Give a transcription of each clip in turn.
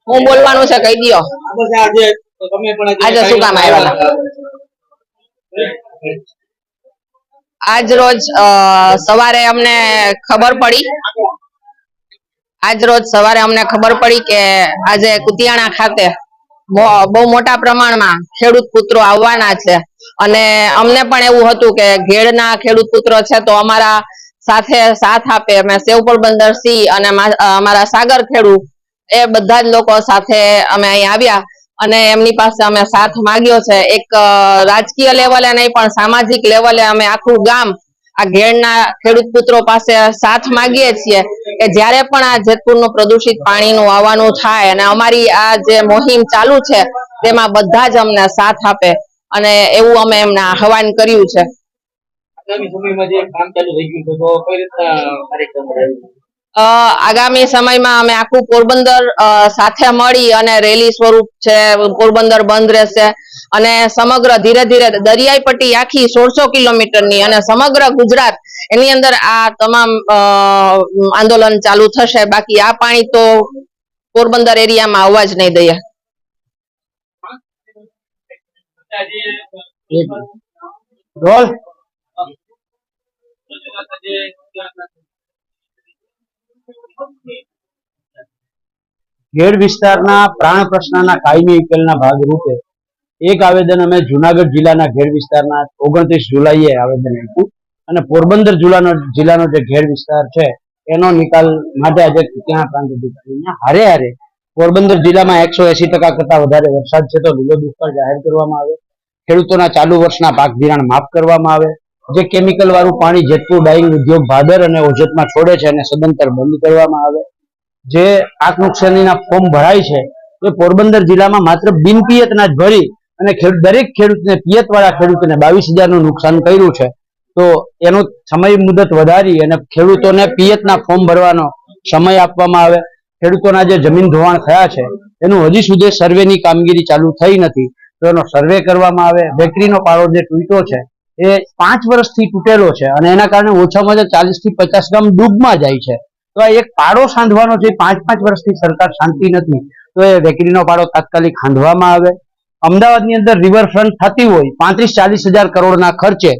હું બોલવાનું છે કહી દયો। આજે શું કામ આવ્યા? આજ રોજ સવારે અમને ખબર પડી કે આજે કુતિયાણા ખાતે બહુ મોટા પ્રમાણમાં ખેડૂત પુત્રો આવવાના છે અને અમને પણ એવું હતું કે ઘેડના ખેડૂત પુત્રો છે તો અમારા સાથે સાથ આપે। અમે સેવ પોરબંદર સી અને અમારા સાગર ખેડૂત એ બધા જ લોકો સાથે અમે અહીં આવ્યા અને એમની પાસે અમે સાથ માંગ્યો છે। એક રાજકીય લેવલે નહીં પણ સામાજિક લેવલે અમે આખું ગામ આ ઘેડના ખેડૂત પુત્રો પાસે સાથ માંગીએ છીએ કે જ્યારે પણ આ જેતપુરનું પ્રદૂષિત પાણીનું આવવાનું થાય અને અમારી આ જે મોહિમ ચાલુ છે તેમાં બધા જ અમને સાથ આપે અને એવું અમે એમને આહવાન કર્યું છે। આગામી સમયમાં અમે આખું પોરબંદર સાથે મળી અને રેલી સ્વરૂપ છે, પોરબંદર બંધ રહેશે અને સમગ્ર ધીરે ધીરે દરિયાઈ પટ્ટી આખી 1600 કિલોમીટરની અને સમગ્ર ગુજરાત એની અંદર આ તમામ આંદોલન ચાલુ થશે। બાકી આ પાણી તો પોરબંદર એરિયામાં આવવા જ નહીં દઈએ। ઘેડ વિસ્તારના પ્રાણ પ્રશ્નના કાયમી ઉકેલના ભાગરૂપે એક આવેદન અમે જુનાગઢ જિલ્લાના ઘેડ વિસ્તારના 29 જુલાઈએ આવેદન આપ્યું અને પોરબંદર જિલ્લાનો જે ઘેડ વિસ્તાર છે એનો નિકાલ માટે આજે કુતિયાણા પ્રાંત અધિકારીને હારે પોરબંદર જિલ્લામાં 180% કરતા વધારે વરસાદ છે તો લીલો દુષ્કાળ જાહેર કરવામાં આવે, ખેડૂતોના ચાલુ વર્ષના પાક ધિરાણ માફ કરવામાં આવે, જે કેમિકલ વાળું પાણી જેતપુર ડાઇંગ ઉદ્યોગ ભાદર અને ઓજતમાં છોડે છે અને સદંતર બંધ કરવામાં આવે, જે પાક નુકસાનીના ફોર્મ ભરાય છે એ પોરબંદર જિલ્લામાં માત્ર બિનપિયતના જ ભરી અને દરેક ખેડૂતને પિયતવાળા ખેડૂતને 22,000 નું નુકસાન કર્યું છે તો એનો સમય મુદત વધારી અને ખેડૂતોને પિયતના ફોર્મ ભરવાનો સમય આપવામાં આવે। ખેડૂતોના જે જમીન ધોવાણ થયા છે એનું હજી સુધી સર્વેની કામગીરી ચાલુ થઈ નથી તો એનો સર્વે કરવામાં આવે। બેકરીનો પાળો જે તૂટ્યો છે એ 5 વર્ષથી તૂટેલો છે અને એના કારણે ઓછામાં ઓછા 40 થી 50 ગામ ડૂબમાં જાય છે તો આ એક પાડો સાંધવાનો છે 5 વર્ષથી સરકાર શાંતિ નથી તો એ બેકરીનો પાડો તાત્કાલિક ખાંધવામાં આવે। અમદાવાદની અંદર રિવરફ્રન્ટ થતી હોય 35-40 હજાર કરોડના ખર્ચે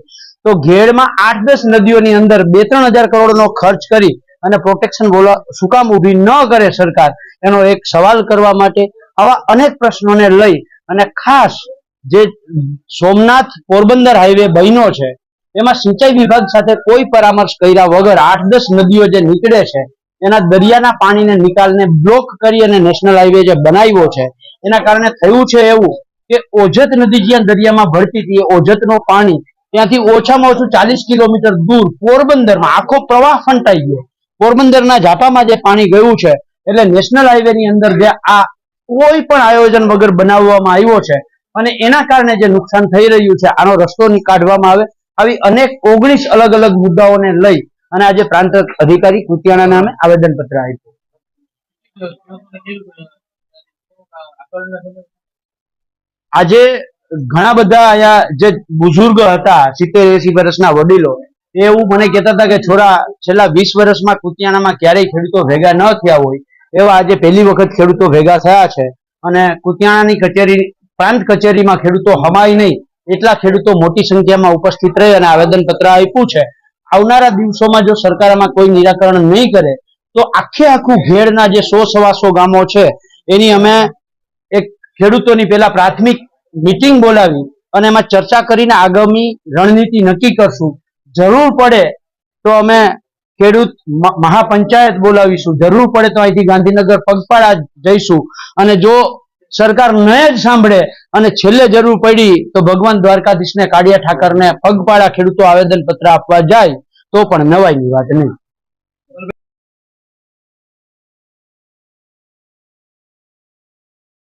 તો ઘેડમાં 8-10 નદીઓની અંદર 2-3 હજાર કરોડનો ખર્ચ કરી અને પ્રોટેક્શન શું કામ ઊભી ન કરે સરકાર એનો એક સવાલ કરવા માટે આવા અનેક પ્રશ્નોને લઈ અને ખાસ જે સોમનાથ પોરબંદર હાઈવે બન્યો છે એમાં સિંચાઈ વિભાગ સાથે કોઈ પરામર્શ કર્યા વગર 8-10 નદીઓ જે નીકળે છે એના દરિયાના પાણીને નિકાલને બ્લોક કરી અને નેશનલ હાઈવે જે બનાવ્યો છે એના કારણે થયું છે એવું કે ઓજત નદી જ્યાં દરિયામાં ભળતી હતી ઓજતનું પાણી ત્યાંથી ઓછામાં ઓછું 40 કિલોમીટર દૂર પોરબંદરમાં આખો પ્રવાહ ફંટાઈ ગયો। પોરબંદરના ઝાપામાં જે પાણી ગયું છે એટલે નેશનલ હાઈવે ની અંદર જે આ કોઈ પણ આયોજન વગર બનાવવામાં આવ્યો છે અને એના કારણે જે નુકસાન થઈ રહ્યું છે આનો રસ્તો કાઢવામાં આવે। આવી અનેક 19 અલગ અલગ મુદ્દાઓને લઈ અને આજે પ્રાંત અધિકારી કુતિયાણા નામે આવેદન પત્ર આપ્યું। આજે ઘણા બધા અહીંયા જે બુઝુર્ગ હતા 70-80 વર્ષના વડીલો એવું મને કહેતા હતા કે છોરા છેલ્લા 20 વર્ષમાં કુતિયાણામાં ક્યારેય ખેડૂતો ભેગા ન થયા હોય એવા આજે પહેલી વખત ખેડૂતો ભેગા થયા છે અને કુતિયાણાની કચેરી પ્રાંત કચેરીમાં ખેડૂતો હમાય નહીં એટલા ખેડૂતો મોટી સંખ્યામાં ઉપસ્થિત રહી અને આવેદન પત્ર આપ્યું છે। આવનારા દિવસોમાં જો સરકાર આમાં કોઈ નિરાકરણ નહીં કરે તો આખું ઘેડના જે 100-125 ગામો છે એની અમે એક ખેડૂતોની પહેલા પ્રાથમિક મીટિંગ બોલાવી અને એમાં ચર્ચા કરીને આગામી રણનીતિ નક્કી કરશું। જરૂર પડે તો અમે ખેડૂત મહાપંચાયત બોલાવીશું, જરૂર પડે તો અહીંથી ગાંધીનગર પગપાળા જઈશું અને જો સરકાર ન જ સાંભળે અને છેલ્લે જરૂર પડી તો ભગવાન દ્વારકાધીશને કાળિયા ઠાકરને પગપાળા ખેડૂતો આવેદન પત્ર આપવા જાય તો પણ નવાઈની વાત નહીં।